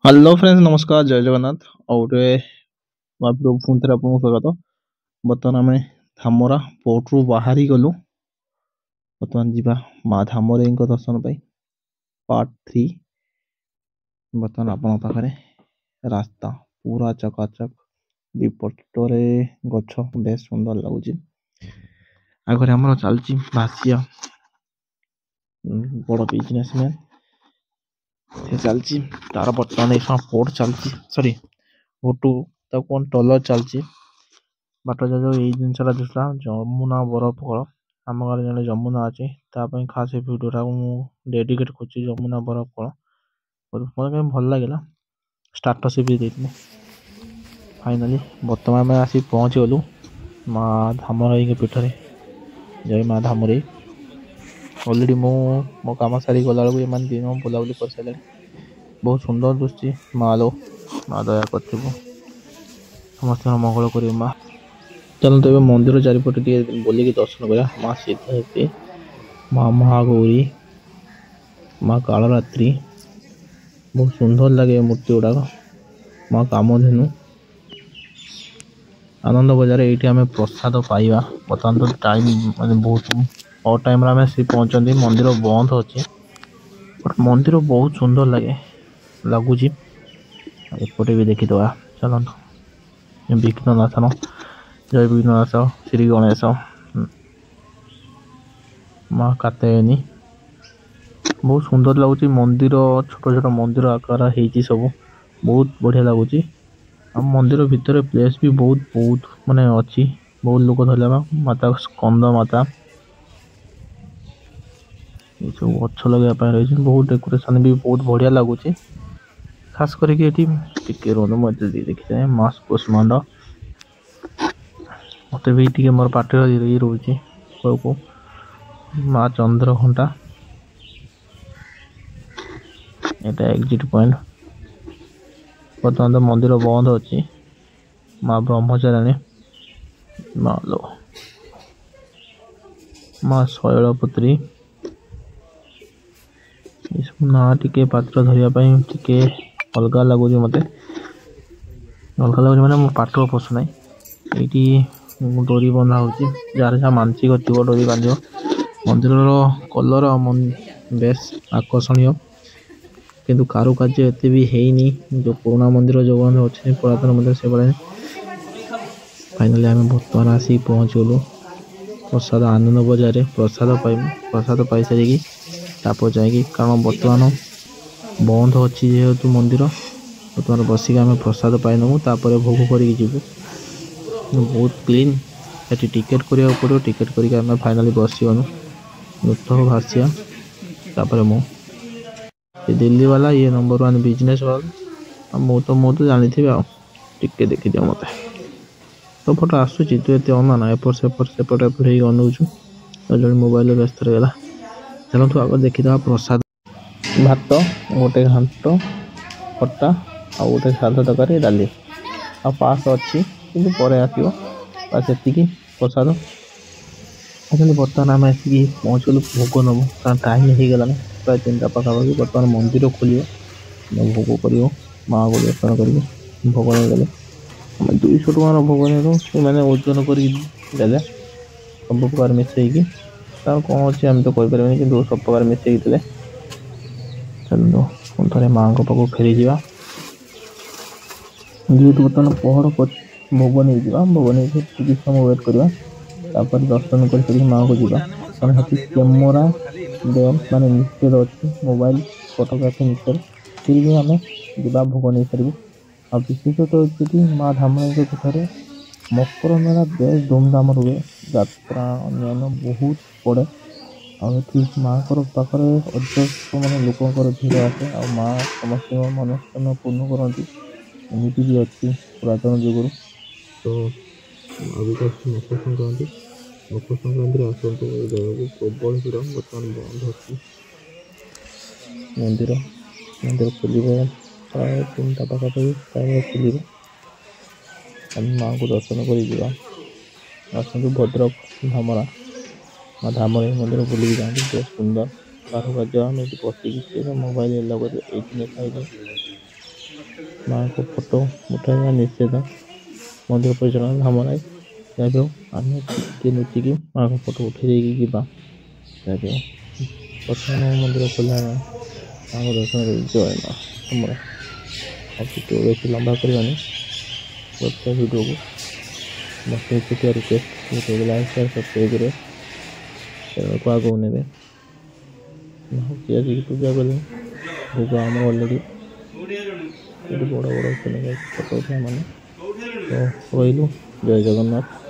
Hello friends, नमस्कार, जय जगन्नाथ। और वीडियो पुणी थे आपको स्वागत। बर्तमान आम धामरा पोर्ट रु बाहरी गलु। बर्तमान जीवा माँ धामरे दर्शन पाई पार्ट 3। बर्तमान आपण पाखे रास्ता पूरा चकाचक विपटरे गछ बेस सुंदर लगुच। आगे आम चलती भासिया बड़ बिजनेसमैन से चलती तार बर्तमान ये पोर्ट चलती सॉरी फोटो कौन टलर चलती बाट जो यही जिनसा दिखला जमुना बरफ कल आम गाँव जन जमुना अच्छे खास भिडियोटा डेडिकेट कर जमुना बरफ कल मतलब भल लगे स्टाटस भी देती। फाइनाली बर्तमान आम आसी पहुँच गलु माँ धामराई के पीठरे। जय माँ धामराई। अलरेडी मो कम सारी गला बेलू दिन बुलाबुली कर सारे। बहुत सुंदर दुष्टि माँ लो माँ दया कर समस्त मंगल कर माँ। चलते तो मंदिर चारिपटे बोलिकी दर्शन करा। माँ सीता माँ महागौरी माँ कालरात्रि बहुत सुंदर लगे मूर्ति गुड़ाक। माँ कामधेनु आनंद बजार ये आम प्रसाद पाइबा। बर्तमान तो टाइम माने बहुत और टाइम आम से पहुंचती मंदिर बंद अच्छे बट मंदिर बहुत सुंदर लगे लगुच। एपटे भी देखीदे चलते विघ्ननाशन जय विघ्ननाश श्री गणेश माँ कात्यायनी बहुत सुंदर लगुच। मंदिर छोट छोट मंदिर आकार है सब बहुत बढ़िया लगुच। मंदिर भितर प्लेस भी बहुत बहुत माने अच्छी बहुत लोक धरला माता स्कंद माता ये सब गछ लगे रही बहुत डेकोरेशन भी बहुत बढ़िया लगुच। खास करके देखी जाए मास कुष्मांड मत भी मोर पाठ रोचे को माँ चंद्रघंटा एटा एग्जिट पॉइंट। बर्तमान तो मंदिर बंद अच्छी माँ ब्रह्मचारिणी माँ लो माँ शैलपुत्री ना टे पात्र धरने टे अलग लगुच मत अलग लगुच मैंने मो पाठ पशु ना ये डोरी बंधा हो जार जहाँ मानसिक थी डोरी बांध मंदिर कलर बेस आकर्षणीय किंतु कारुकार्य एत भी हैनी जो पुराना मंदिर जो अच्छे पुरातन मंदिर से भाई। फाइनाली आम बर्तमान आसिक पहुँच गलु प्रसाद आनंद बजार प्रसाद पाई सारी तापर जाकि कारण बर्तमान बंद अच्छी जेहेतु मंदिर बर्तमान बसिक आम प्रसाद पाई नमु तापर भोग कर बहुत क्लीन ये टिकेट करा पड़ो। टिकेट करके आम फाइनाली बसी गलु नृत्य भासिया तापर दिल्ली वाला ये नंबर 1 बिजनेस वाला मु तो जानी थी टिके देखी दियो मत तो फोटो आसूची तू एत अना एपट सेपट अनौचु जो मोबाइल व्यस्त रहा। चलो तू आगे देखीद प्रसाद भात गोटे घाट खट्टा आ गोटे साधा तरकारी डाली आ पास अच्छी कि पर आसो से प्रसाद। बर्तमान आम आसिक पहुँच गलु भोग नमु कारण टाइम हो गला प्राय 3टा पाखापाखि। बर्तमान मंदिर खोल भोग कर माँ को दर्शन कर भोग नहीं गले 200 टकर भोग नहीं से मैंने ओजन कर सब प्रकार मिसईकी कौन अच्छे आम तो कहीपर कि सब प्रकार मिसई दे। चलो थे माँ पाक फेरी जा जेहतु बर्तमान पहड़ भोग नहीं भोग नहीं किसी समय वेट करवा दर्शन कर माँ को जावा कारण कैमेरा बैन मान निषेध अच्छे मोबाइल फोटोग्राफी निषेध फिर भी आम जा भोग नहीं पारू। आ विशेषतः जी माँ धामराई पीठर मकर मेला बेस धूमधाम हुए यात्रा अन्य बहुत पड़े आठ माँ पाखे अजस्र मान लोक भीड़ आसे आ माँ समस्त मनोस्कामना पूर्ण करती एमती भी अच्छी पुरातन जुगर। तो मकर संक्रांति आसतु जगह को प्रबल भीड़ बर्तमान बंद अच्छी मंदिर मंदिर खोल प्राय 3टा पाखापाखि टाइम खोल माँ को दर्शन कर आसतु भद्रक धामरा माँ धामराई मंदिर बुलिकी जाती बहुत सुंदर कारुकार्य आम बसिक मोबाइल लगता ମାଆଙ୍କ ଫଟୋ ଉଠାଇବା ନିଷେଧ। ମନ୍ଦିର ପରିଚାଳନା ଧାମ ନାହିଁ। ଯାହା ବି ହଉ ଆମେ ଟିକେ ଲୁଚିକି ମାଆଙ୍କ ଫଟୋ ଉଠେଇ ଦେଇକି ଯିବା। ଯାହା ବି ହଉ ବର୍ତ୍ତମାନ ମନ୍ଦିର ଖୋଲା ନାହିଁ। ମାଆଙ୍କ ଦର୍ଶନ କରି ଜୟ ମା ଆମର। ଆଉ ଭିଡ଼ିଓ ବେଶୀ ଲମ୍ବା କରିବାନି। ପ୍ରତ୍ୟେକ ଭିଡ଼ିଓକୁ ମୋତେ ଛୋଟିଆ ରିକ୍ୱେଷ୍ଟ, ଭିଡ଼ିଓକୁ ଲାଇକ୍ ସେୟାର ସବସ୍କ୍ରାଇବ୍ କରିବେ, ଚ୍ୟାନେଲକୁ ଆଗକୁ ନେବେ। ଭାବୁଛି ଆସିକି ପୂଜା କରିବି। ଭୋଗ ଆମର ଅଲରେଡ଼ି ଏଠି ବଡ଼ ବଡ଼ ଫଟୋ ଉଠେଇବା ମାନେ। ତ ରହିଲୁ, ଜୟ ଜଗନ୍ନାଥ।